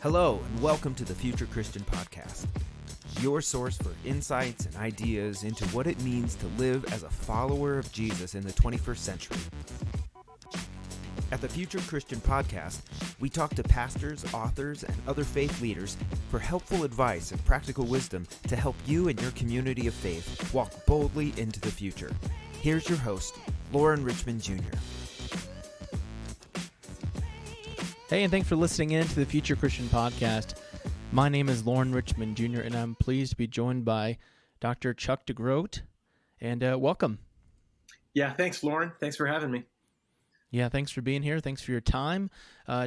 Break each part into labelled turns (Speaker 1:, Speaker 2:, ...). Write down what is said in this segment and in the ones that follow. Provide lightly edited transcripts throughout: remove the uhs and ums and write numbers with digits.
Speaker 1: Hello, and welcome to the Future Christian Podcast, your source for insights and ideas into what it means to live as a follower of Jesus in the 21st century. At the Future Christian Podcast, we talk to pastors, authors, and other faith leaders for helpful advice and practical wisdom to help you and your community of faith walk boldly into the future. Here's your host, Lauren Richmond Jr.
Speaker 2: Hey, and thanks for listening in to the Future Christian Podcast. My name is Lauren Richmond Jr., and I'm pleased to be joined by Dr. Chuck DeGroat. And welcome.
Speaker 3: Yeah, thanks, Lauren. Thanks for having me.
Speaker 2: Yeah, thanks for being here. Thanks for your time.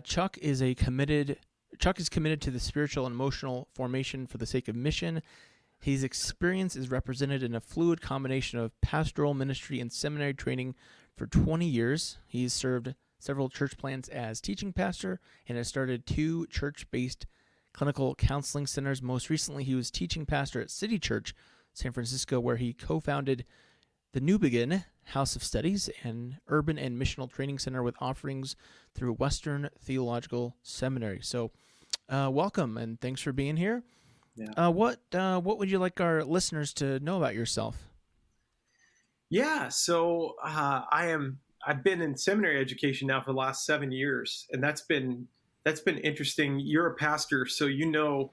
Speaker 2: Chuck is committed to the spiritual and emotional formation for the sake of mission. His experience is represented in a fluid combination of pastoral ministry and seminary training for 20 years. He's served several church plants as teaching pastor and has started 2 church-based clinical counseling centers. Most recently, he was teaching pastor at City Church, San Francisco, where he co-founded the New Begin House of Studies, an urban and missional training center with offerings through Western Theological Seminary. So welcome, and thanks for being here.
Speaker 3: Yeah.
Speaker 2: What would you like our listeners to know about yourself?
Speaker 3: Yeah, so I've been in seminary education now for the last 7 years, and that's been interesting. You're a pastor, so you know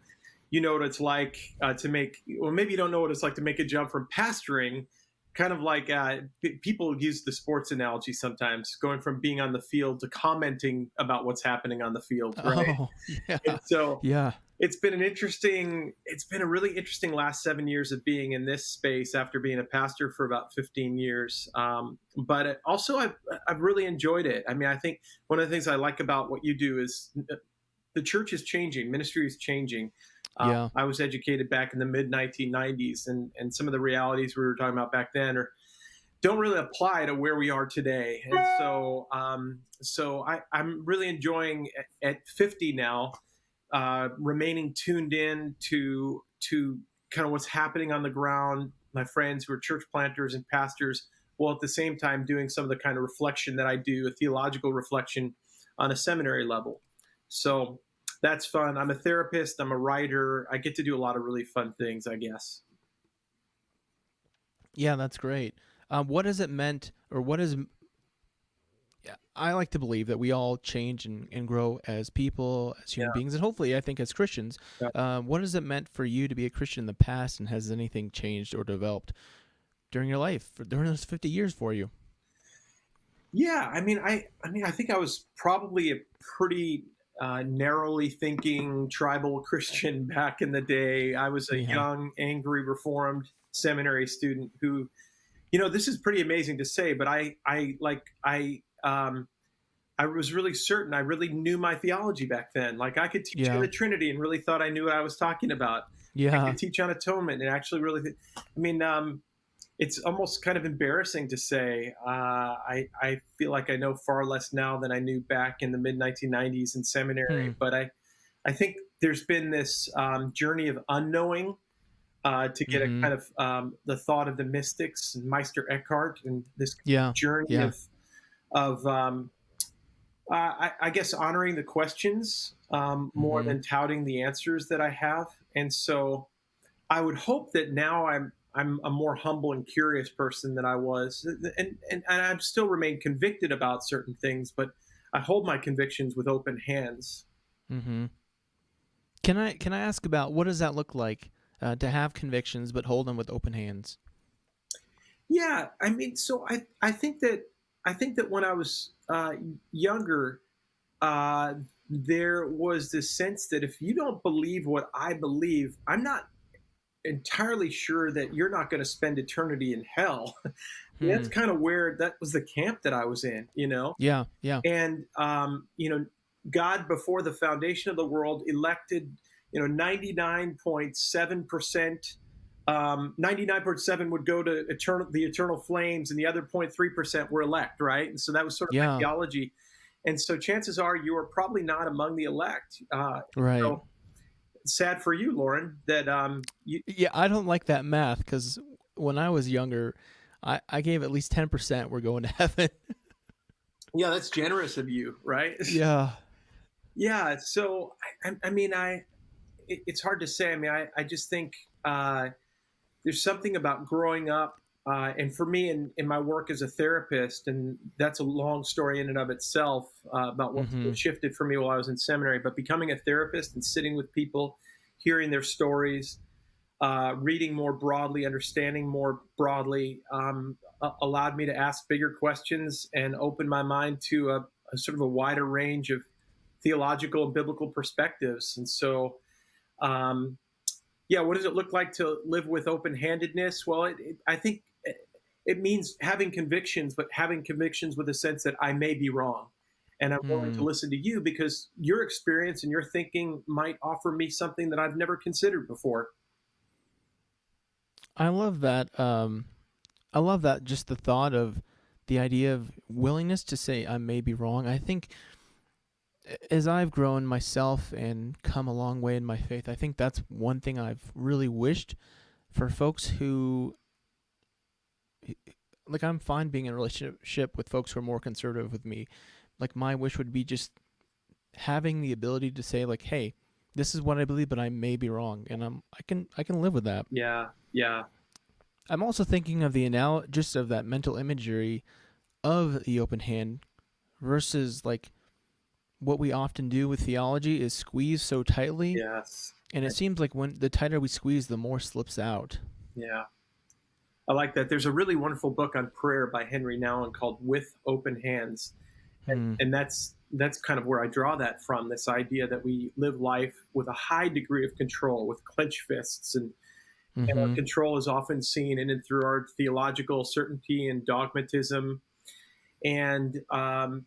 Speaker 3: what it's like maybe you don't know what it's like to make a jump from pastoring, kind of like people use the sports analogy sometimes, going from being on the field to commenting about what's happening on the field, right?
Speaker 2: Oh, yeah.
Speaker 3: And so
Speaker 2: yeah.
Speaker 3: It's been a really interesting last 7 years of being in this space after being a pastor for about 15 years. But also I've really enjoyed it. I mean, I think one of the things I like about what you do is the church is changing, ministry is changing. I was educated back in the mid 1990s, and some of the realities we were talking about back then don't really apply to where we are today. And so I'm really enjoying at 50 now, remaining tuned in to kind of what's happening on the ground, my friends who are church planters and pastors, while at the same time doing some of the kind of reflection that I do, a theological reflection on a seminary level. So that's fun. I'm a therapist. I'm a writer. I get to do a lot of really fun things, I guess.
Speaker 2: Yeah, that's great. What has it meant, or what is... I like to believe that we all change and grow as people, as human beings, and hopefully, I think, as Christians.
Speaker 3: Yeah.
Speaker 2: What has it meant for you to be a Christian in the past, and has anything changed or developed during your life, during those 50 years for you?
Speaker 3: Yeah, I mean, I think I was probably a pretty narrowly thinking tribal Christian back in the day. I was a young, angry, reformed seminary student who, this is pretty amazing to say, but I was really certain. I really knew my theology back then. Like, I could teach on the Trinity and really thought I knew what I was talking about.
Speaker 2: Yeah.
Speaker 3: I could teach on atonement and actually really, it's almost kind of embarrassing to say. I feel like I know far less now than I knew back in the mid 1990s in seminary. But I think there's been this journey of unknowing to get a kind of the thought of the mystics and Meister Eckhart, and this journey of I guess honoring the questions more than touting the answers that I have. And so I would hope that now I'm a more humble and curious person than I was, and I still remain convicted about certain things, but I hold my convictions with open hands.
Speaker 2: Mm-hmm. Can I ask about what does that look like to have convictions but hold them with open hands?
Speaker 3: Yeah, I mean, so I think that when I was younger, there was this sense that if you don't believe what I believe, I'm not entirely sure that you're not going to spend eternity in hell. That's kind of where that was the camp that I was in, Yeah. And, God, before the foundation of the world, elected, 99.7%, 99.7 would go to the eternal flames, and the other 0.3% were elect, right? And so that was sort of my theology. And so chances are you are probably not among the elect.
Speaker 2: Right.
Speaker 3: So, sad for you, Lauren, that
Speaker 2: I don't like that math, because when I was younger, I gave at least 10% were going to heaven.
Speaker 3: Yeah, that's generous of you, right?
Speaker 2: Yeah.
Speaker 3: Yeah. So, I mean, it's hard to say. I mean, I just think there's something about growing up. And for me, in my work as a therapist, and that's a long story in and of itself about what
Speaker 2: Mm-hmm.
Speaker 3: shifted for me while I was in seminary. But becoming a therapist and sitting with people, hearing their stories, reading more broadly, understanding more broadly, allowed me to ask bigger questions and open my mind to a sort of a wider range of theological and biblical perspectives. And so, um, yeah, what does it look like to live with open-handedness? Well, I think it means having convictions, but having convictions with a sense that I may be wrong. And I'm willing to
Speaker 2: Mm.
Speaker 3: listen to you because your experience and your thinking might offer me something that I've never considered before.
Speaker 2: I love that. I love that. Just the thought of the idea of willingness to say I may be wrong. I think as I've grown myself and come a long way in my faith, I think that's one thing I've really wished for folks who, like, I'm fine being in a relationship with folks who are more conservative with me. Like, my wish would be just having the ability to say, like, hey, this is what I believe, but I may be wrong, and I can live with that.
Speaker 3: Yeah, yeah,
Speaker 2: I'm also thinking of the just of that mental imagery of the open hand versus like what we often do with theology is squeeze so tightly,
Speaker 3: yes,
Speaker 2: and it seems like when the tighter we squeeze, the more slips out.
Speaker 3: yeah. I like that. There's a really wonderful book on prayer by Henry Nouwen called "With Open Hands,"
Speaker 2: Hmm.
Speaker 3: and that's kind of where I draw that from. This idea that we live life with a high degree of control, with clenched fists, and our
Speaker 2: Mm-hmm.
Speaker 3: control is often seen in and through our theological certainty and dogmatism. And I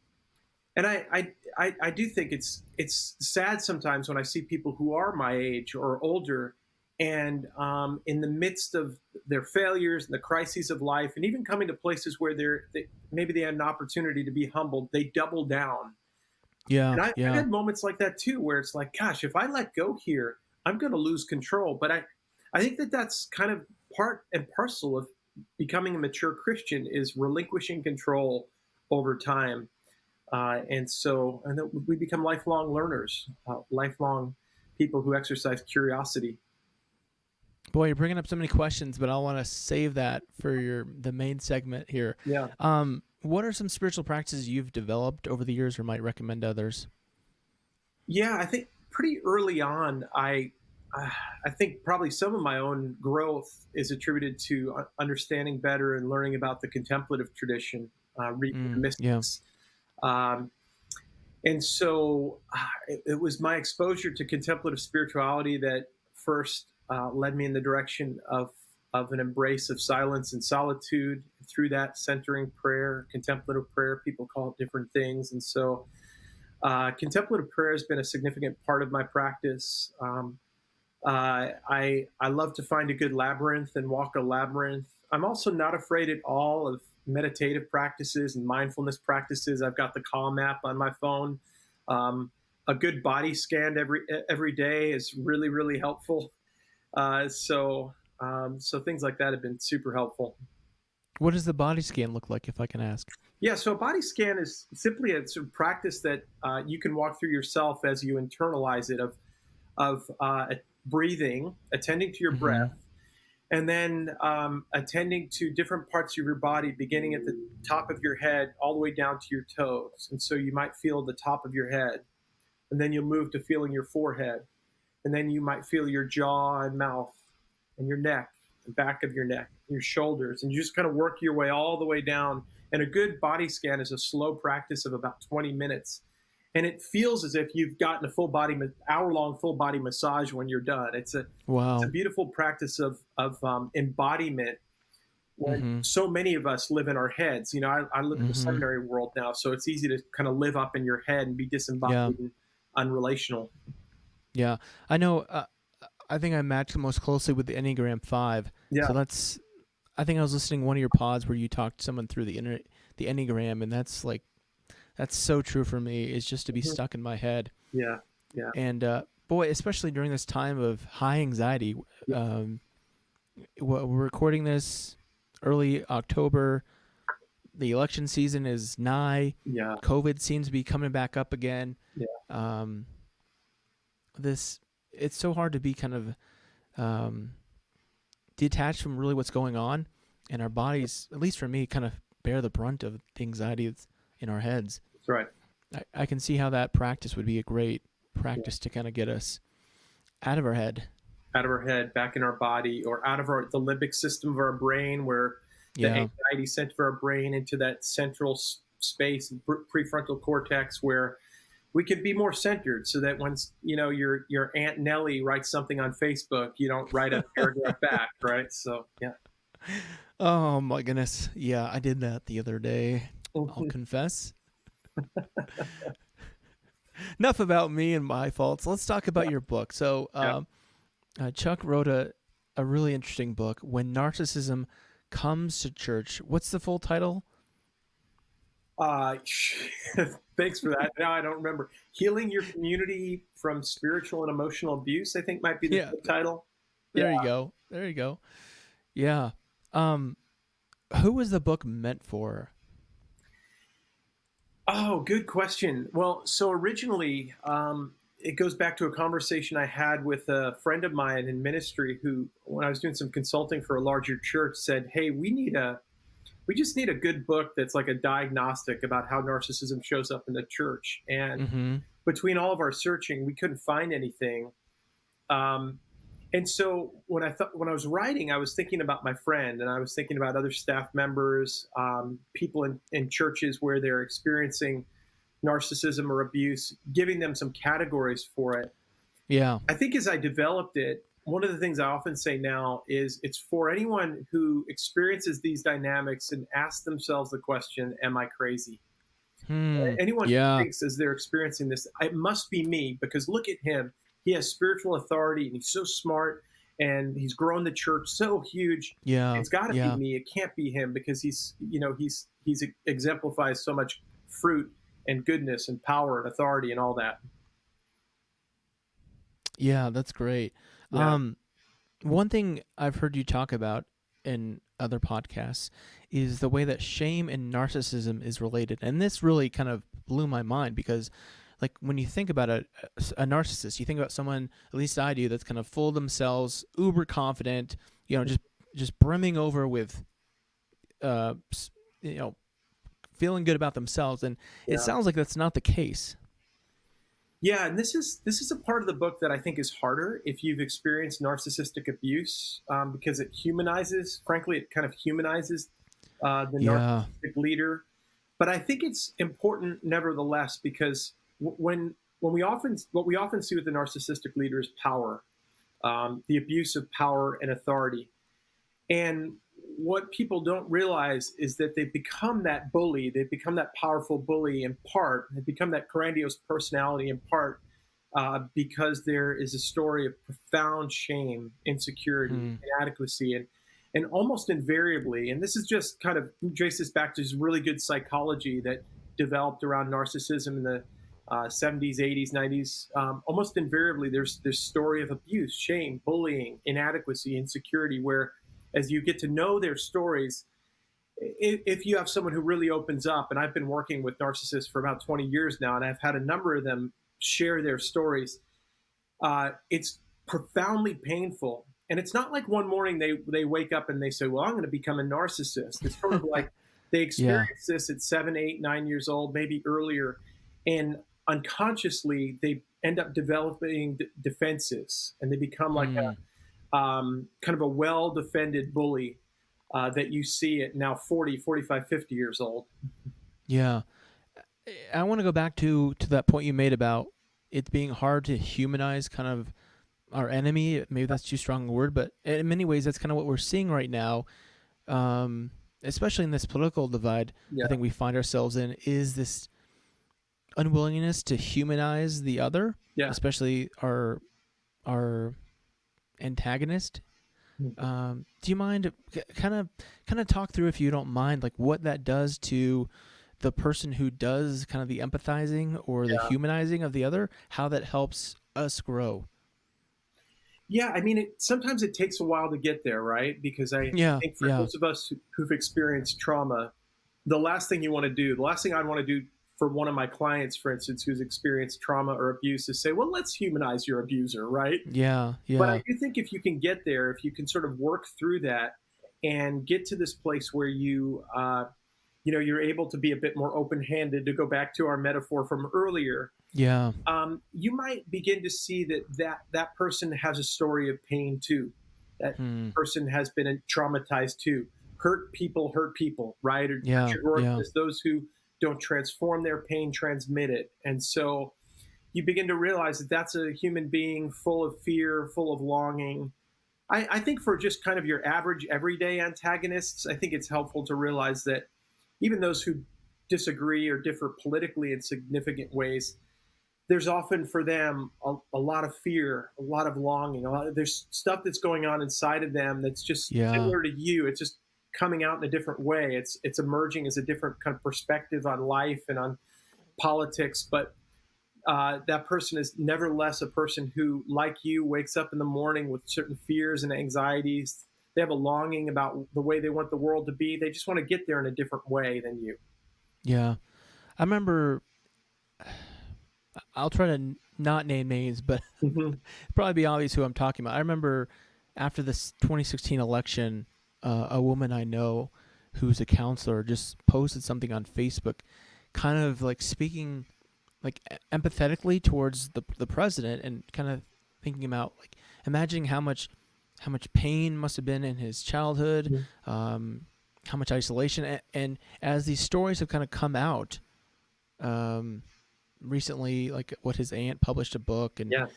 Speaker 3: do think it's sad sometimes when I see people who are my age or older, and in the midst of their failures and the crises of life, and even coming to places where maybe they had an opportunity to be humbled, they double down.
Speaker 2: Yeah,
Speaker 3: And I've
Speaker 2: yeah.
Speaker 3: had moments like that too, where it's like, gosh, if I let go here, I'm going to lose control. But I think that that's kind of part and parcel of becoming a mature Christian is relinquishing control over time. And then we become lifelong learners, lifelong people who exercise curiosity.
Speaker 2: Boy, you're bringing up so many questions, but I want to save that for the main segment here.
Speaker 3: Yeah.
Speaker 2: What are some spiritual practices you've developed over the years or might recommend others?
Speaker 3: Yeah, I think pretty early on, I think probably some of my own growth is attributed to understanding better and learning about the contemplative tradition, reading the
Speaker 2: Yeah.
Speaker 3: mystics. Um, and so it was my exposure to contemplative spirituality that first led me in the direction of an embrace of silence and solitude. Through that, centering prayer, contemplative prayer, people call it different things. And so contemplative prayer has been a significant part of my practice. I love to find a good labyrinth and walk a labyrinth. I'm also not afraid at all of meditative practices and mindfulness practices. I've got the Calm app on my phone. A good body scan every day is really, really helpful. So things like that have been super helpful.
Speaker 2: What does the body scan look like, if I can ask?
Speaker 3: Yeah, so a body scan is simply a sort of practice that you can walk through yourself as you internalize it of breathing, attending to your
Speaker 2: Mm-hmm.
Speaker 3: breath, and then attending to different parts of your body, beginning at the top of your head all the way down to your toes. And so you might feel the top of your head, and then you'll move to feeling your forehead, and then you might feel your jaw and mouth, and your neck, the back of your neck, your shoulders, and you just kind of work your way all the way down. And a good body scan is a slow practice of about 20 minutes. And it feels as if you've gotten a hour-long full body massage when you're done. It's a
Speaker 2: Wow.
Speaker 3: beautiful practice of embodiment when
Speaker 2: Mm-hmm.
Speaker 3: so many of us live in our heads. I live in the
Speaker 2: Mm-hmm.
Speaker 3: seminary world now, so it's easy to kind of live up in your head and be
Speaker 2: Yeah.
Speaker 3: disembodied and unrelational.
Speaker 2: Yeah. I know. I think I match most closely with the Enneagram 5.
Speaker 3: Yeah,
Speaker 2: So I think I was listening to one of your pods where you talked to someone through the Enneagram, and that's so true for me. Is just to be
Speaker 3: mhm,
Speaker 2: stuck in my head,
Speaker 3: yeah, yeah,
Speaker 2: and boy, especially during this time of high anxiety.
Speaker 3: yeah.
Speaker 2: We're recording this early October. The election season is nigh.
Speaker 3: Yeah.
Speaker 2: COVID seems to be coming back up again.
Speaker 3: Yeah.
Speaker 2: It's so hard to be kind of detached from really what's going on, and our bodies, at least for me, kind of bear the brunt of the anxiety that's in our heads.
Speaker 3: That's right.
Speaker 2: I can see how that practice would be a great practice to kind of get us out of our head,
Speaker 3: back in our body, or out of the limbic system of our brain, where the anxiety center of our brain, into that central space, prefrontal cortex, where we can be more centered, so that once your Aunt Nellie writes something on Facebook, you don't write a paragraph back, right? So yeah.
Speaker 2: Oh my goodness, yeah, I did that the other day. I'll confess. Enough about me and my faults. Let's talk about your book. So, Chuck wrote a really interesting book, When Narcissism Comes to Church. What's the full title?
Speaker 3: Thanks for that. Now I don't remember. Healing Your Community from Spiritual and Emotional Abuse, I think might be the title.
Speaker 2: There you go. Yeah. Who was the book meant for?
Speaker 3: Oh, good question. Well, so originally, it goes back to a conversation I had with a friend of mine in ministry who, when I was doing some consulting for a larger church, said, "Hey, we just need a good book that's like a diagnostic about how narcissism shows up in the church." And between all of our searching, we couldn't find anything. And so when I was writing, I was thinking about my friend, and I was thinking about other staff members, people in churches where they're experiencing narcissism or abuse, giving them some categories for it.
Speaker 2: Yeah.
Speaker 3: I think as I developed it, one of the things I often say now is it's for anyone who experiences these dynamics and asks themselves the question, am I crazy? Anyone who thinks as they're experiencing this, it must be me, because look at him. He has spiritual authority, and he's so smart, and he's grown the church so huge.
Speaker 2: Yeah.
Speaker 3: It's got to be me. It can't be him, because he's exemplifies so much fruit and goodness and power and authority and all that.
Speaker 2: Yeah, that's great.
Speaker 3: Yeah.
Speaker 2: One thing I've heard you talk about in other podcasts is the way that shame and narcissism is related. And this really kind of blew my mind, because like when you think about a narcissist, you think about someone, at least I do, that's kind of full of themselves, uber confident, just brimming over with, feeling good about themselves. And it sounds like that's not the case.
Speaker 3: Yeah, and this is a part of the book that I think is harder if you've experienced narcissistic abuse, because it kind of humanizes the narcissistic leader. But I think it's important nevertheless, because what we often see with the narcissistic leader is power, the abuse of power and authority. And what people don't realize is that they become that bully, they become that powerful bully in part, they become that grandiose personality in part, because there is a story of profound shame, insecurity, inadequacy, and almost invariably, and this is just kind of traces back to this really good psychology that developed around narcissism in the 70s, 80s, 90s, almost invariably there's this story of abuse, shame, bullying, inadequacy, insecurity, where as you get to know their stories, if you have someone who really opens up, and I've been working with narcissists for about 20 years now, and I've had a number of them share their stories, it's profoundly painful. And it's not like one morning they wake up and they say, well, I'm going to become a narcissist. It's sort of like they experience this at 7, 8, 9 years old, maybe earlier, and unconsciously they end up developing defenses, and they become like a kind of a well-defended bully that you see at now 40, 45, 50 years old.
Speaker 2: Yeah. I want to go back to that point you made about it being hard to humanize kind of our enemy. Maybe that's too strong a word, but in many ways that's kind of what we're seeing right now, especially in this political divide. I think we find ourselves in is this unwillingness to humanize the other, especially our antagonist. Do you mind kind of talk through, if you don't mind, like what that does to the person who does kind of the empathizing or the humanizing of the other, how that helps us grow?
Speaker 3: Yeah, I mean, sometimes it takes a while to get there, right? Because I think for those of us who've experienced trauma, the last thing you want to do, the last thing I'd want to do for one of my clients, for instance, who's experienced trauma or abuse, is say, well, let's humanize your abuser, right?
Speaker 2: Yeah,
Speaker 3: But I
Speaker 2: yeah,
Speaker 3: do think if you can get there, if you can sort of work through that and get to this place where you're able to be a bit more open-handed, to go back to our metaphor from earlier,
Speaker 2: yeah.
Speaker 3: you might begin to see that person has a story of pain too. That
Speaker 2: Hmm.
Speaker 3: person has been traumatized too. Hurt people, right? Or
Speaker 2: Yeah, yeah,
Speaker 3: those who don't transform their pain transmit it. And so you begin to realize that that's a human being full of fear, full of longing. I think for just kind of your average everyday antagonists, I think it's helpful to realize that even those who disagree or differ politically in significant ways, there's often for them a lot of fear, a lot of longing, there's stuff that's going on inside of them that's just
Speaker 2: yeah,
Speaker 3: similar to you. It's just coming out in a different way. It's emerging as a different kind of perspective on life and on politics, but that person is nevertheless a person who, like you, wakes up in the morning with certain fears and anxieties. They have a longing about the way they want the world to be. They just want to get there in a different way than you.
Speaker 2: yeah. I remember. I'll try to not name names, but
Speaker 3: Mm-hmm.
Speaker 2: it'll probably be obvious who I'm talking about. I remember after this 2016 election, a woman I know who's a counselor just posted something on Facebook, kind of like speaking like empathetically towards the president, and kind of thinking about like imagining how much pain must have been in his childhood, how much isolation, and as these stories have kind of come out. Recently, like what his aunt published a book, and
Speaker 3: Yes.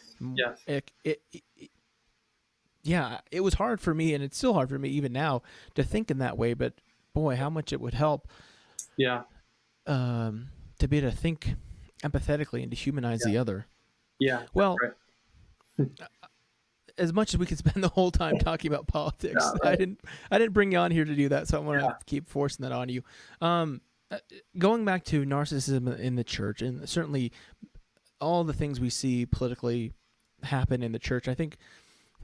Speaker 2: yeah, it was hard for me, and it's still hard for me even now to think in that way. But boy, how much it would help,
Speaker 3: Yeah.
Speaker 2: to be able to think empathetically and to humanize the other.
Speaker 3: Yeah.
Speaker 2: Well,
Speaker 3: Right.
Speaker 2: as much as we could spend the whole time talking about politics,
Speaker 3: Yeah, right.
Speaker 2: I didn't bring you on here to do that, so I'm gonna
Speaker 3: Yeah.
Speaker 2: keep forcing that on you. Going back to narcissism in the church, and certainly all the things we see politically happen in the church, I think,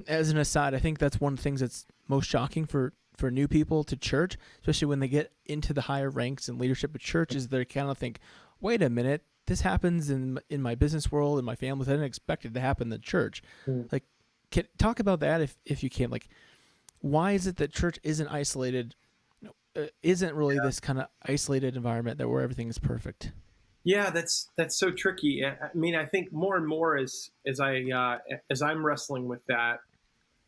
Speaker 2: as an aside, I think that's one of the things that's most shocking for new people to church, especially when they get into the higher ranks and leadership of churches. They kind of think, wait a minute, this happens in my business world, in my family. I didn't expect it to happen in the church. Like, talk about that if you can. Like, why is it that church isn't isolated, isn't really this kind of isolated environment that where everything is perfect?
Speaker 3: Yeah, that's so tricky. I mean, I think more and more as I'm wrestling with that,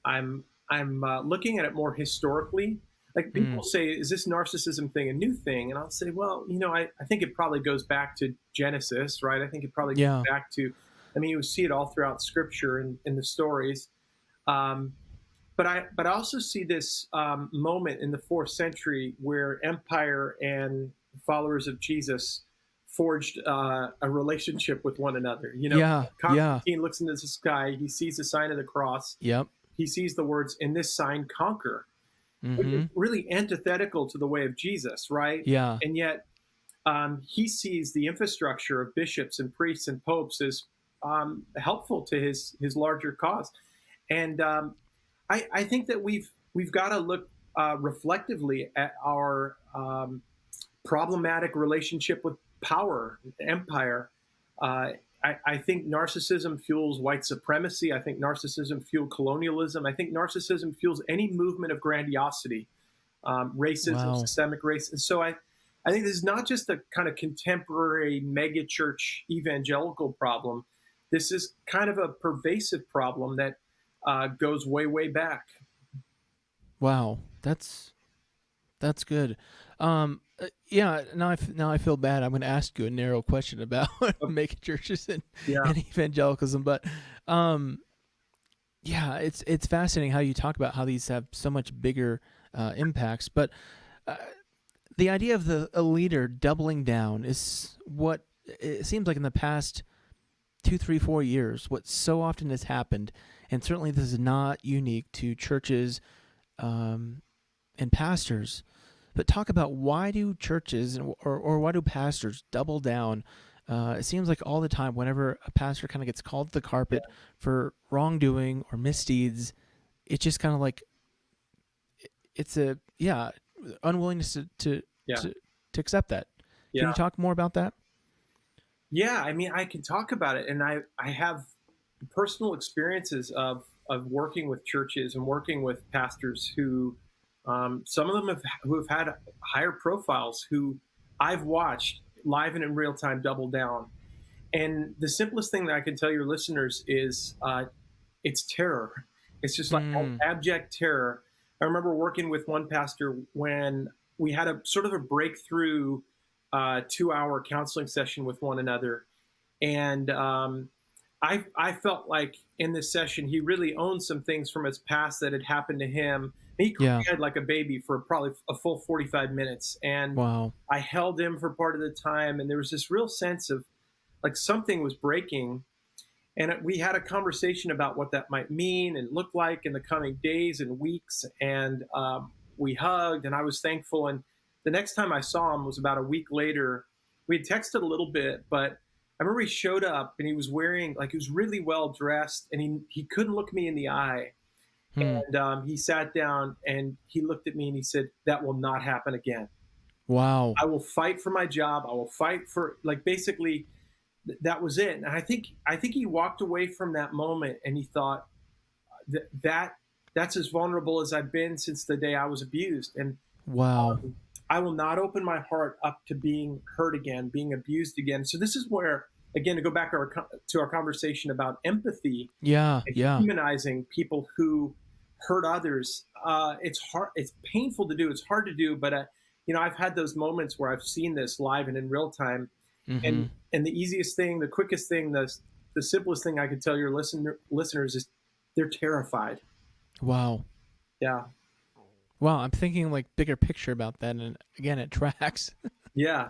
Speaker 3: I'm looking at it more historically. Like people say, is this narcissism thing a new thing? And I'll say, well, I think it probably goes back to Genesis, right? I think it probably goes back to, I mean, you see it all throughout Scripture and in the stories. But I also see this moment in the 4th century where empire and followers of Jesus forged a relationship with one another. Constantine looks into the sky, he sees the sign of the cross.
Speaker 2: Yep.
Speaker 3: He sees the words, "In this sign conquer," which is really antithetical to the way of Jesus, right?
Speaker 2: Yeah.
Speaker 3: And yet he sees the infrastructure of bishops and priests and popes as helpful to his larger cause. And I think that we've got to look reflectively at our problematic relationship with power, empire. I think narcissism fuels white supremacy. I think narcissism fuels colonialism. I think narcissism fuels any movement of grandiosity, racism, systemic race. And so I think this is not just a kind of contemporary megachurch evangelical problem. This is kind of a pervasive problem that goes way, way back.
Speaker 2: Wow, that's good. Yeah, now I feel bad. I'm going to ask you a narrow question about mega churches and evangelicalism, but yeah, it's fascinating how you talk about how these have so much bigger impacts. But the idea of a leader doubling down is what it seems like in the past 2, 3, 4 years, what so often has happened, and certainly this is not unique to churches and pastors. But talk about, why do churches or why do pastors double down? It seems like all the time, whenever a pastor kind of gets called to the carpet for wrongdoing or misdeeds, it's just kind of like it's a unwillingness to accept that. Can you talk more about that?
Speaker 3: Yeah, I mean, I can talk about it, and I have personal experiences of working with churches and working with pastors who, some of them who have had higher profiles, who I've watched live and in real time double down. And the simplest thing that I can tell your listeners is it's terror. It's just like abject terror. I remember working with one pastor when we had a sort of a breakthrough 2-hour counseling session with one another. And I felt like in this session, he really owned some things from his past that had happened to him. He cried like a baby for probably a full 45 minutes. And I held him for part of the time. And there was this real sense of like something was breaking. And we had a conversation about what that might mean and look like in the coming days and weeks. And we hugged, and I was thankful. And the next time I saw him was about a week later. We had texted a little bit, but I remember he showed up and he was wearing, like, he was really well dressed, and he couldn't look me in the eye. And he sat down and he looked at me and he said, "That will not happen again.
Speaker 2: Wow.
Speaker 3: I will fight for my job. I will fight for," like, basically that was it. And I think he walked away from that moment and he thought that's as vulnerable as I've been since the day I was abused. And I will not open my heart up to being hurt again, being abused again. So this is where, again, to go back to our conversation about empathy, humanizing people who hurt others. It's hard. It's painful to do. It's hard to do. But I've had those moments where I've seen this live and in real time. And the easiest thing, the quickest thing, the simplest thing I could tell your listeners is they're terrified.
Speaker 2: Wow.
Speaker 3: Yeah.
Speaker 2: Wow. I'm thinking like bigger picture about that. And again, it tracks.
Speaker 3: Yeah.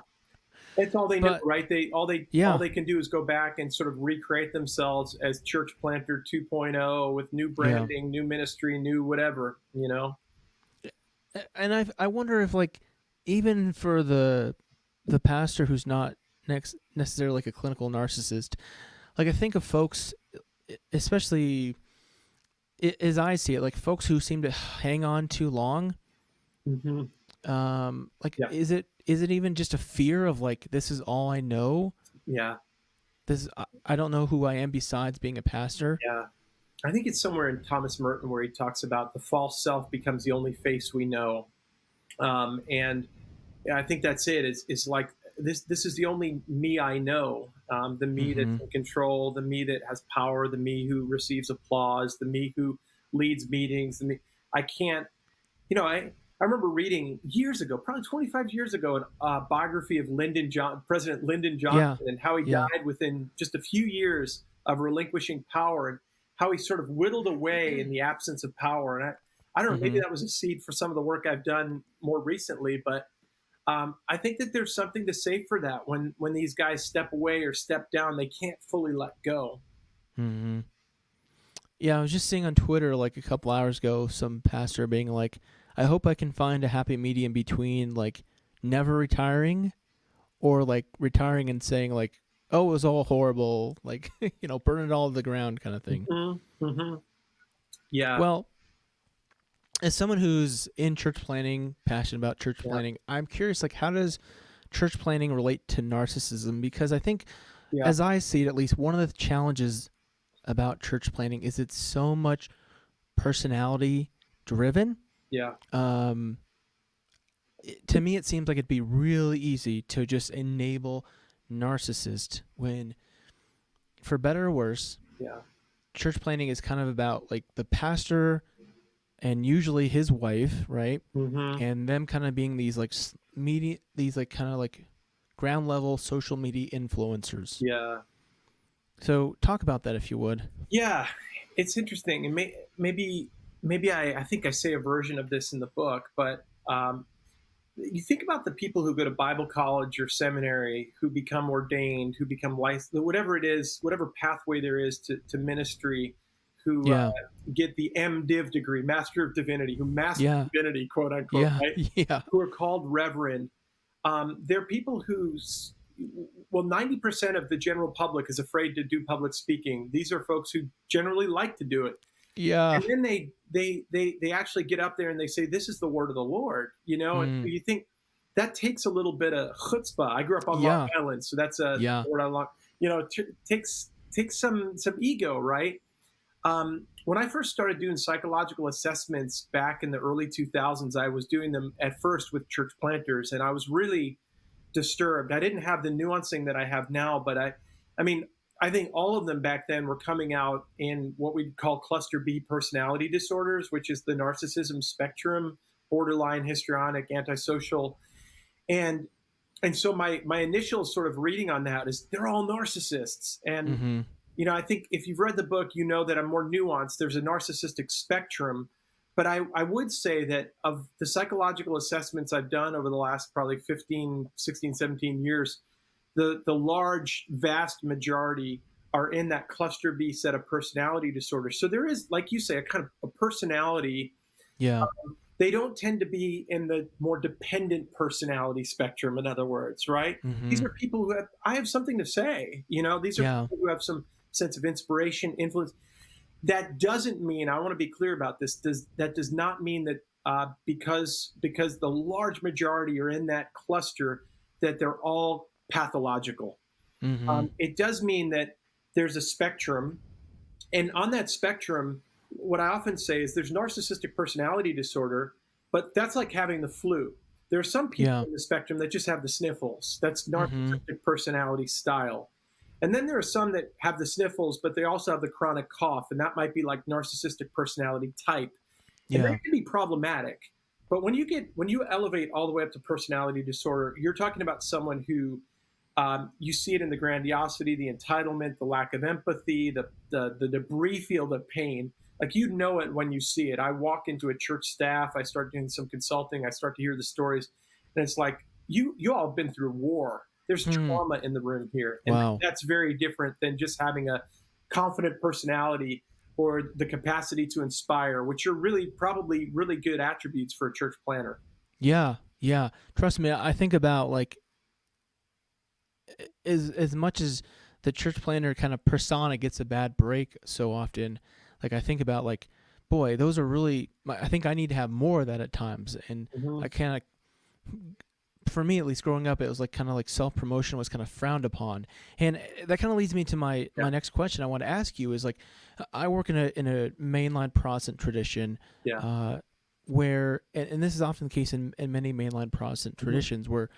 Speaker 3: That's all they know, right? All they can do is go back and sort of recreate themselves as church planter 2.0 with new branding, new ministry, new whatever,
Speaker 2: And I wonder if, like, even for the pastor who's not necessarily like a clinical narcissist, like, I think of folks, especially as I see it, like folks who seem to hang on too long. Is it even just a fear of like, this is all I know?
Speaker 3: Yeah.
Speaker 2: I don't know who I am besides being a pastor.
Speaker 3: Yeah. I think it's somewhere in Thomas Merton where he talks about the false self becomes the only face we know. And I think that's it. It's like, this is the only me I know. The me that's in control, the me that has power, the me who receives applause, the me who leads meetings. I can't, I remember reading years ago, probably 25 years ago, a biography of President Lyndon Johnson, and how he died within just a few years of relinquishing power, and how he sort of whittled away in the absence of power. And I don't know, maybe that was a seed for some of the work I've done more recently, but I think that there's something to say for that. When these guys step away or step down, they can't fully let go.
Speaker 2: Yeah, I was just seeing on Twitter like a couple hours ago, some pastor being like, I hope I can find a happy medium between like never retiring or like retiring and saying like, oh, it was all horrible, like, burn it all to the ground kind of thing. Yeah. Well, as someone who's in church planning, passionate about church planning, I'm curious, like, how does church planning relate to narcissism? Because I think, as I see it, at least, one of the challenges about church planning is it's so much personality driven. Yeah. To me, it seems like it'd be really easy to just enable narcissist when, for better or worse, church planning is kind of about like the pastor and usually his wife, right? And them kind of being these like media, these like kind of like ground level social media influencers. Yeah. So talk about that if you would.
Speaker 3: Yeah, it's interesting, and maybe I think I say a version of this in the book, but you think about the people who go to Bible college or seminary, who become ordained, who become licensed, whatever it is, whatever pathway there is to ministry, who get the MDiv degree, Master of Divinity, who master divinity, quote unquote, right? Who are called reverend. They're people who's, 90% of the general public is afraid to do public speaking. These are folks who generally like to do it. Yeah. And then they actually get up there and they say, this is the word of the Lord, and you think, that takes a little bit of chutzpah. I grew up on Long Island, so that's a word I long. Takes some ego, right? When I first started doing psychological assessments back in the early 2000s, I was doing them at first with church planters, and I was really disturbed. I didn't have the nuancing that I have now, but I think all of them back then were coming out in what we'd call cluster B personality disorders, which is the narcissism spectrum, borderline, histrionic, antisocial. And so my initial sort of reading on that is they're all narcissists. And, I think if you've read the book, you know that I'm more nuanced. There's a narcissistic spectrum. But I would say that of the psychological assessments I've done over the last probably 15, 16, 17 years, the large, vast majority are in that cluster B set of personality disorders. So there is, like you say, a kind of a personality.
Speaker 2: Yeah.
Speaker 3: They don't tend to be in the more dependent personality spectrum, in other words, right? These are people who I have something to say. These are people who have some sense of inspiration, influence. That doesn't mean, I want to be clear about this, that does not mean that because the large majority are in that cluster, that they're all pathological. It does mean that there's a spectrum. And on that spectrum, what I often say is there's narcissistic personality disorder, but that's like having the flu. There are some people in the spectrum that just have the sniffles. That's narcissistic personality style. And then there are some that have the sniffles, but they also have the chronic cough, and that might be like narcissistic personality type. And that can be problematic. But when you elevate all the way up to personality disorder, you're talking about someone who you see it in the grandiosity, the entitlement, the lack of empathy, the debris field of pain. Like, you know it when you see it. I walk into a church staff, I start doing some consulting, I start to hear the stories, and it's like, you all have been through war. There's trauma in the room here. And that's very different than just having a confident personality or the capacity to inspire, which are probably really good attributes for a church planter.
Speaker 2: Yeah. Trust me, I think about, like, as much as the church planter kind of persona gets a bad break so often, like, I think about, like, boy, those are really, I think I need to have more of that at times. And I kind of, for me at least, growing up, it was like kind of like self-promotion was kind of frowned upon. And that kind of leads me to my next question I want to ask you is, like, I work in a mainline Protestant tradition where, and this is often the case in many mainline Protestant traditions, where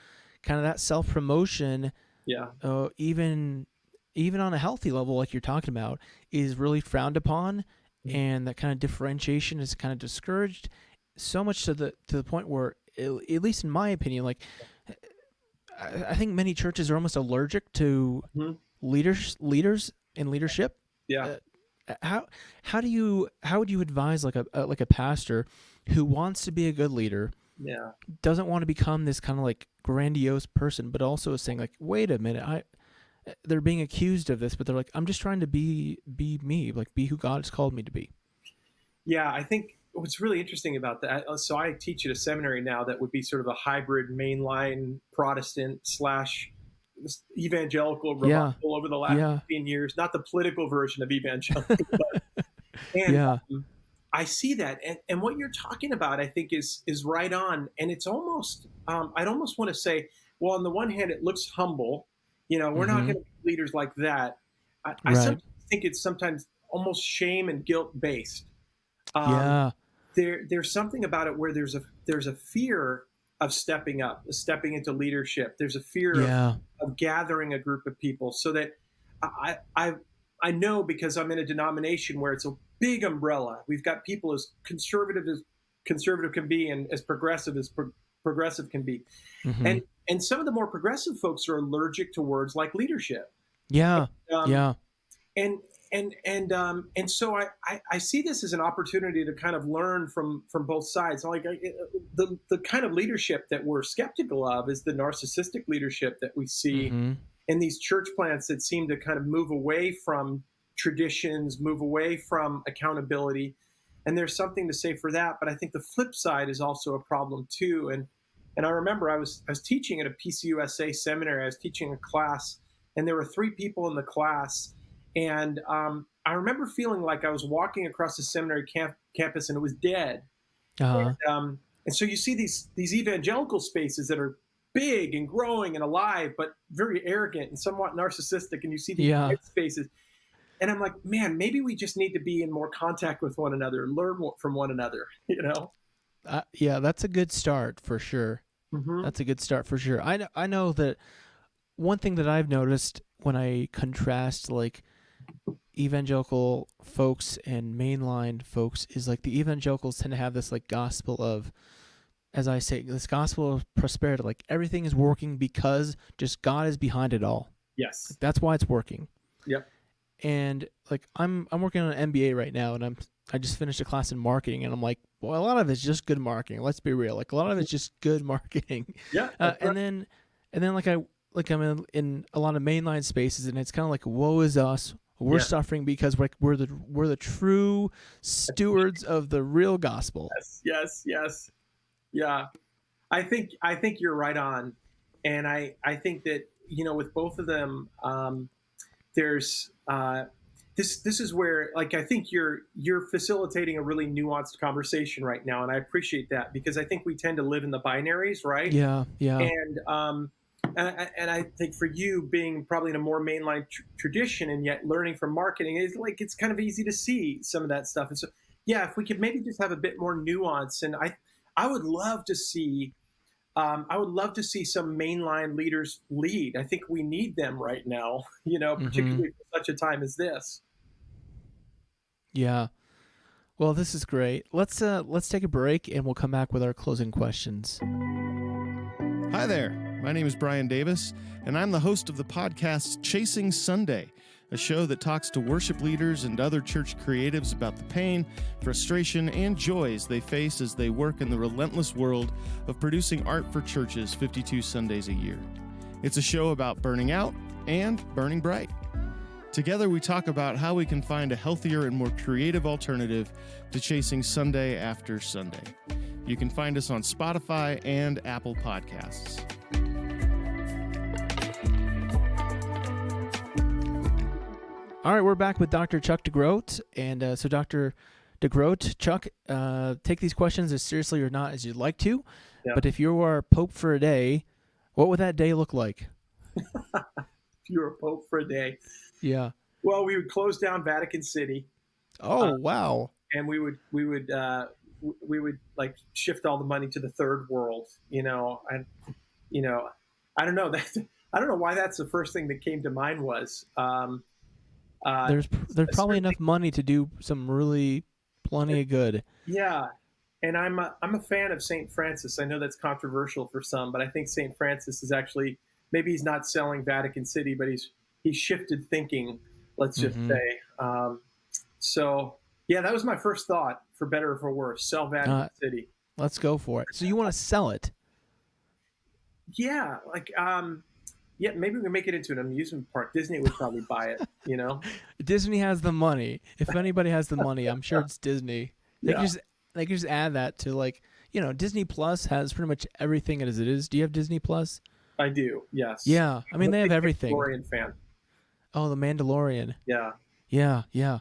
Speaker 2: kind of that self-promotion, even on a healthy level, like you're talking about, is really frowned upon, and that kind of differentiation is kind of discouraged, so much to the point where, at least in my opinion, like, I think many churches are almost allergic to leaders in leadership. How would you advise, like a pastor who wants to be a good leader, doesn't want to become this kind of like grandiose person, but also is saying, like, wait a minute, they're being accused of this, but they're like, I'm just trying to be me, like, be who God has called me to be.
Speaker 3: Yeah, I think what's really interesting about that, so I teach at a seminary now that would be sort of a hybrid mainline Protestant / evangelical revival over the last 15 years, not the political version of evangelical. I see that. And what you're talking about, I think, is right on. And it's almost, I'd almost want to say, well, on the one hand, it looks humble. We're not going to be leaders like that. I sometimes think it's sometimes almost shame and guilt based. There's something about it where there's a fear of stepping up, stepping into leadership. There's a fear of gathering a group of people, so that I know, because I'm in a denomination where it's a big umbrella. We've got people as conservative can be, and as progressive progressive can be. And some of the more progressive folks are allergic to words like leadership. And so I see this as an opportunity to kind of learn from both sides. Like, the kind of leadership that we're skeptical of is the narcissistic leadership that we see in these church plants that seem to kind of move away from traditions, move away from accountability. And there's something to say for that. But I think the flip side is also a problem too. And I remember I was teaching at a PCUSA seminary. I was teaching a class, and there were 3 people in the class. And I remember feeling like I was walking across the seminary campus and it was dead. And so you see these evangelical spaces that are big and growing and alive, but very arrogant and somewhat narcissistic. And you see these
Speaker 2: Yeah.
Speaker 3: faces. And I'm like, man, maybe we just need to be in more contact with one another, learn more from one another, you know?
Speaker 2: Yeah, that's a good start for sure.
Speaker 3: Mm-hmm.
Speaker 2: That's a good start for sure. I know that one thing that I've noticed when I contrast like evangelical folks and mainline folks is like the evangelicals tend to have this like gospel of, as I say, this gospel of prosperity. Like everything is working because just God is behind it all.
Speaker 3: Yes.
Speaker 2: That's why it's working.
Speaker 3: Yep.
Speaker 2: And like I'm working on an MBA right now, and I just finished a class in marketing, and I'm like, well, a lot of it's just good marketing. Let's be real. Like a lot of it's just good marketing.
Speaker 3: Yeah.
Speaker 2: And then I'm in a lot of mainline spaces, and it's kind of like, woe is us. We're suffering because we're the true stewards of the real gospel.
Speaker 3: Yes. Yeah. I think you're right on. And I think that, with both of them, there's this is where, like, I think you're facilitating a really nuanced conversation right now, and I appreciate that, because I think we tend to live in the binaries, right?
Speaker 2: Yeah.
Speaker 3: And I think for you, being probably in a more mainline tradition and yet learning from marketing, is like, it's kind of easy to see some of that stuff. And so, yeah, if we could maybe just have a bit more nuance, and I would love to see. I would love to see some mainline leaders lead. I think we need them right now, particularly for such a time as this.
Speaker 2: Yeah. Well, this is great. Let's take a break, and we'll come back with our closing questions.
Speaker 4: Hi there. My name is Brian Davis, and I'm the host of the podcast Chasing Sunday, a show that talks to worship leaders and other church creatives about the pain, frustration, and joys they face as they work in the relentless world of producing art for churches 52 Sundays a year. It's a show about burning out and burning bright. Together, we talk about how we can find a healthier and more creative alternative to chasing Sunday after Sunday. You can find us on Spotify and Apple Podcasts.
Speaker 2: All right, we're back with Dr. Chuck DeGroat. And so Dr. DeGroat, Chuck, take these questions as seriously or not as you'd like to.
Speaker 3: Yeah.
Speaker 2: But if you were Pope for a day, what would that day look like?
Speaker 3: If you were Pope for a day.
Speaker 2: Yeah.
Speaker 3: Well, we would close down Vatican City.
Speaker 2: Oh, wow.
Speaker 3: And we would like shift all the money to the third world, and I don't know I don't know why that's the first thing that came to mind was.
Speaker 2: There's probably enough money to do some really plenty of good. Yeah.
Speaker 3: And I'm a fan of St. Francis. I know that's controversial for some, but I think St. Francis is actually, maybe he's not selling Vatican City, but he's shifted thinking, let's just say. So yeah, that was my first thought, for better or for worse. Sell Vatican City.
Speaker 2: Let's go for it. So you want to sell it?
Speaker 3: Yeah, like yeah, maybe we can make it into an amusement park. Disney would probably buy it,
Speaker 2: Disney has the money. If anybody has the money, I'm sure it's Disney. They can just add that to, like, Disney Plus has pretty much everything as it is. Do you have Disney Plus?
Speaker 3: I do, yes.
Speaker 2: Yeah, I mean, they have everything.
Speaker 3: Mandalorian fan.
Speaker 2: Oh, The Mandalorian.
Speaker 3: Yeah.
Speaker 2: Yeah.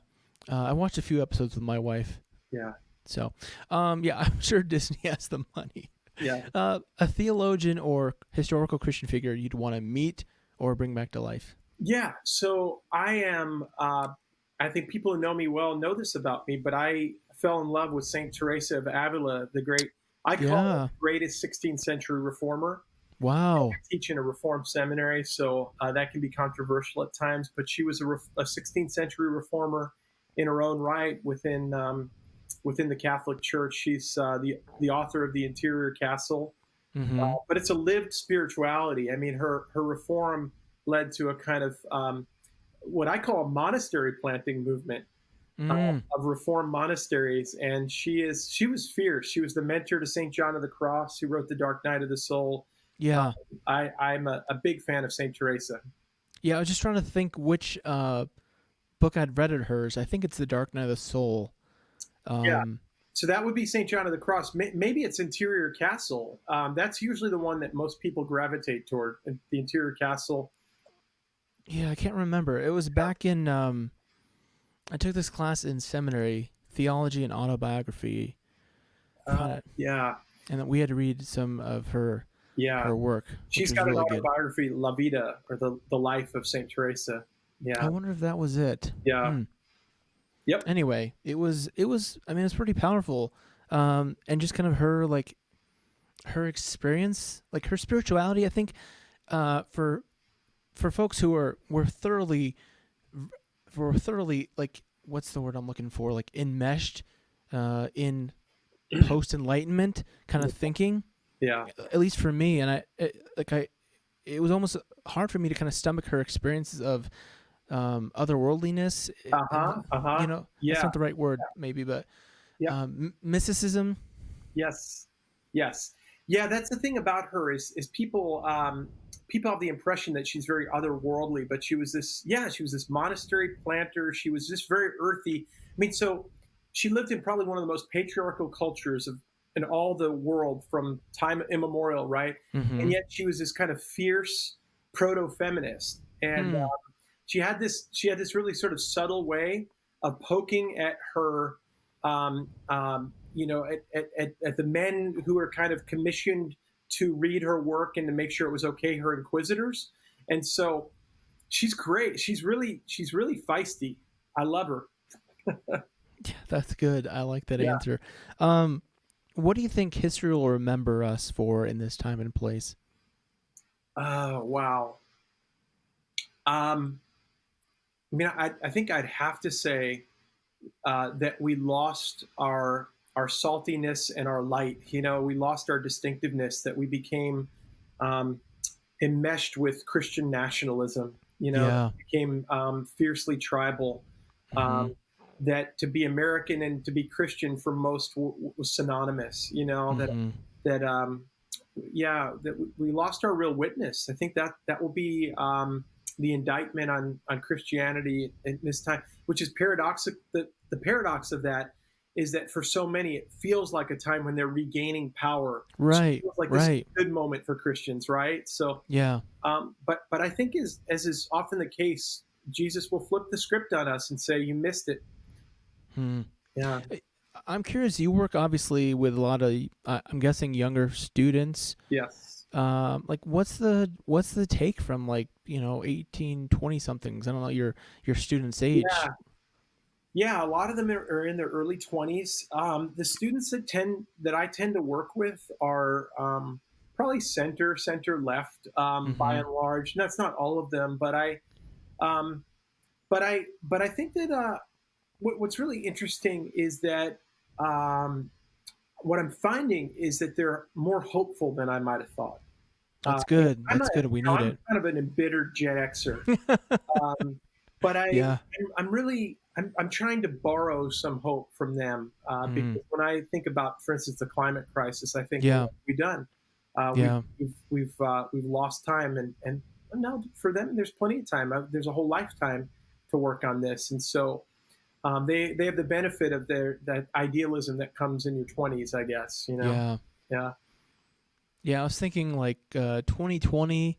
Speaker 2: I watched a few episodes with my wife.
Speaker 3: Yeah.
Speaker 2: So, yeah, I'm sure Disney has the money.
Speaker 3: Yeah.
Speaker 2: A theologian or historical Christian figure you'd want to meet or bring back to life? Yeah.
Speaker 3: So I am, I think people who know me well know this about me, but I fell in love with Saint Teresa of Avila, the great, I call her the greatest 16th century reformer.
Speaker 2: Wow.
Speaker 3: I teach in a reformed seminary, so that can be controversial at times, but she was a 16th century reformer in her own right within the Catholic Church. She's the author of The Interior Castle, but it's a lived spirituality. I mean, her reform led to a kind of what I call a monastery planting movement of reformed monasteries, and she was fierce. She was the mentor to St. John of the Cross, who wrote The Dark Night of the Soul.
Speaker 2: Yeah,
Speaker 3: I'm a big fan of St. Teresa.
Speaker 2: Yeah, I was just trying to think which book I'd read of hers. I think it's The Dark Night of the Soul.
Speaker 3: Yeah. So that would be St. John of the Cross. Maybe it's Interior Castle. That's usually the one that most people gravitate toward, the Interior Castle.
Speaker 2: Yeah, I can't remember. It was back in, I took this class in seminary, Theology and Autobiography.
Speaker 3: Yeah.
Speaker 2: And we had to read some of her
Speaker 3: Yeah.
Speaker 2: her work.
Speaker 3: She's
Speaker 2: which
Speaker 3: got
Speaker 2: was
Speaker 3: an
Speaker 2: really good.
Speaker 3: autobiography, La Vida, or the life of Saint Teresa.
Speaker 2: I
Speaker 3: Yeah.
Speaker 2: wonder if that was it.
Speaker 3: Yeah. Yep.
Speaker 2: Anyway, it was. I mean, it's pretty powerful, and just kind of her experience, like her spirituality. I think, for folks who were thoroughly like, what's the word I'm looking for? Like enmeshed, in post enlightenment kind of thinking.
Speaker 3: Yeah.
Speaker 2: At least for me, and it was almost hard for me to kind of stomach her experiences of otherworldliness. You know,
Speaker 3: Yeah.
Speaker 2: that's not the right word, maybe, but
Speaker 3: Yeah.
Speaker 2: mysticism.
Speaker 3: Yes. Yes. Yeah. That's the thing about her is people people have the impression that she's very otherworldly, but she was this monastery planter. She was just very earthy. I mean, so she lived in probably one of the most patriarchal cultures in all the world from time immemorial, right?
Speaker 2: Mm-hmm.
Speaker 3: And yet she was this kind of fierce proto-feminist, and she had this really sort of subtle way of poking at her, you know, at the men who were kind of commissioned to read her work and to make sure it was okay, her inquisitors. And so she's great. She's really feisty. I love her.
Speaker 2: Yeah, that's good. I like that
Speaker 3: Yeah.
Speaker 2: answer. What do you think history will remember us for in this time and place?
Speaker 3: Oh, wow. I mean, I think I'd have to say that we lost our saltiness and our light. You know, we lost our distinctiveness, that we became enmeshed with Christian nationalism. You know,
Speaker 2: Yeah.
Speaker 3: became fiercely tribal. That to be American and to be Christian for most was synonymous. You know, that we lost our real witness. I think that will be the indictment on Christianity in this time, which is paradoxical. The paradox of that is that for so many, it feels like a time when they're regaining power.
Speaker 2: Right.
Speaker 3: So it feels like this is a good moment for Christians, right? So
Speaker 2: yeah.
Speaker 3: But I think as is often the case, Jesus will flip the script on us and say, "You missed it." Yeah.
Speaker 2: I'm curious. You work obviously with a lot of, I'm guessing, younger students.
Speaker 3: Yes.
Speaker 2: Like, what's the take from, like, you know, 18, 20 somethings? I don't know your students' age.
Speaker 3: Yeah, a lot of them are in their early 20s. The students that I tend to work with are probably center left, by and large. That's not all of them, but I think that what's really interesting is that what I'm finding is that they're more hopeful than I might have thought.
Speaker 2: That's good. That's good. We need
Speaker 3: I'm
Speaker 2: it.
Speaker 3: kind of an embittered Gen Xer, but I'm trying to borrow some hope from them because when I think about, for instance, the climate crisis, I think what have we done? We've lost time, and now for them, there's plenty of time. There's a whole lifetime to work on this, and so they have the benefit of that idealism that comes in your 20s, I guess. You know.
Speaker 2: Yeah, I was thinking, like, 2020.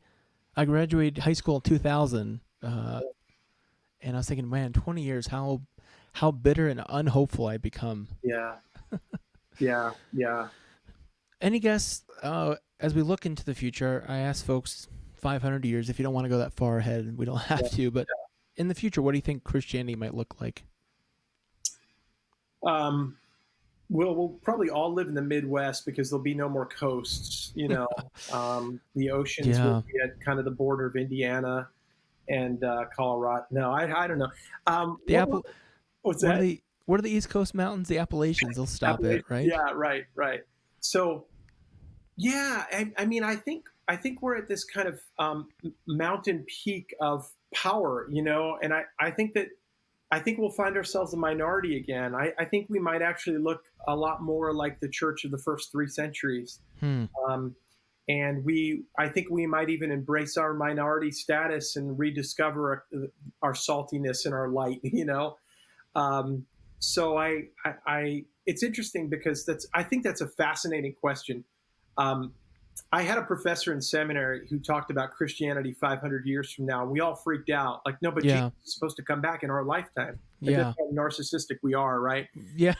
Speaker 2: I graduated high school in 2000, and I was thinking, man, 20 years, how bitter and unhopeful I become.
Speaker 3: Yeah.
Speaker 2: Any guess, as we look into the future, I ask folks 500 years, if you don't want to go that far ahead, we don't have to, but in the future, what do you think Christianity might look like?
Speaker 3: We'll probably all live in the Midwest because there'll be no more coasts. You know, the oceans will be at kind of the border of Indiana and Colorado. No, I don't know. What's that?
Speaker 2: What are the East Coast mountains? The Appalachians. They'll stop it, right?
Speaker 3: Yeah, right. So, yeah, I mean, I think we're at this kind of mountain peak of power, you know, and I think we'll find ourselves a minority again. I think we might actually look a lot more like the church of the first 3 centuries. And I think we might even embrace our minority status and rediscover our saltiness and our light, you know? So it's interesting because I think that's a fascinating question. I had a professor in seminary who talked about Christianity 500 years from now. And we all freaked out. Like, no, but Jesus is supposed to come back in our lifetime. Like, that's how narcissistic we are, right?
Speaker 2: Yeah.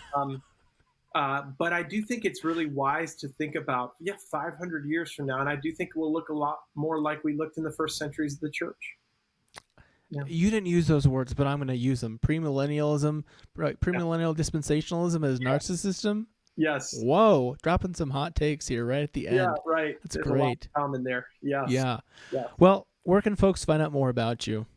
Speaker 3: But I do think it's really wise to think about, 500 years from now. And I do think we'll look a lot more like we looked in the first centuries of the church. Yeah.
Speaker 2: You didn't use those words, but I'm going to use them. Premillennialism, right? Premillennial dispensationalism as narcissism.
Speaker 3: Yes.
Speaker 2: Whoa, dropping some hot takes here right at the end.
Speaker 3: Yeah, right.
Speaker 2: That's
Speaker 3: There's
Speaker 2: great.
Speaker 3: a lot common there. Yes.
Speaker 2: Yeah.
Speaker 3: Yeah.
Speaker 2: Well, where can folks find out more about you?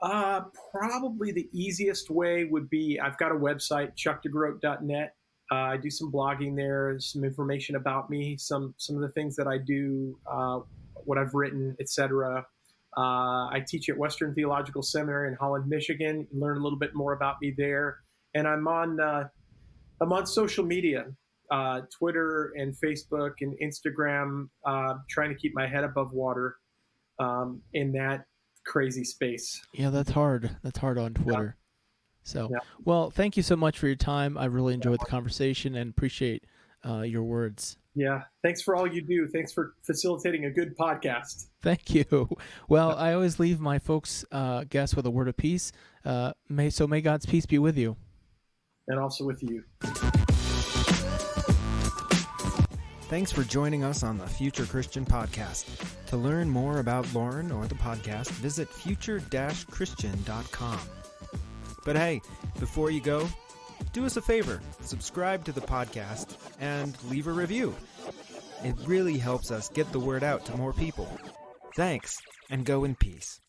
Speaker 3: Probably the easiest way would be, I've got a website, chuckdegroat.net. I do some blogging there, some information about me, some of the things that I do, what I've written, etc. I teach at Western Theological Seminary in Holland, Michigan. You can learn a little bit more about me there. And I'm on social media, Twitter and Facebook and Instagram, trying to keep my head above water in that crazy space.
Speaker 2: Yeah, that's hard. That's hard on Twitter. So, well, thank you so much for your time. I really enjoyed the conversation and appreciate your words.
Speaker 3: Yeah. Thanks for all you do. Thanks for facilitating a good podcast.
Speaker 2: Thank you. Well, I always leave my folks guests with a word of peace. May God's peace be with you.
Speaker 3: And also with you.
Speaker 1: Thanks for joining us on the Future Christian Podcast. To learn more about Lauren or the podcast, visit future-christian.com. But hey, before you go, do us a favor, subscribe to the podcast and leave a review. It really helps us get the word out to more people. Thanks, and go in peace.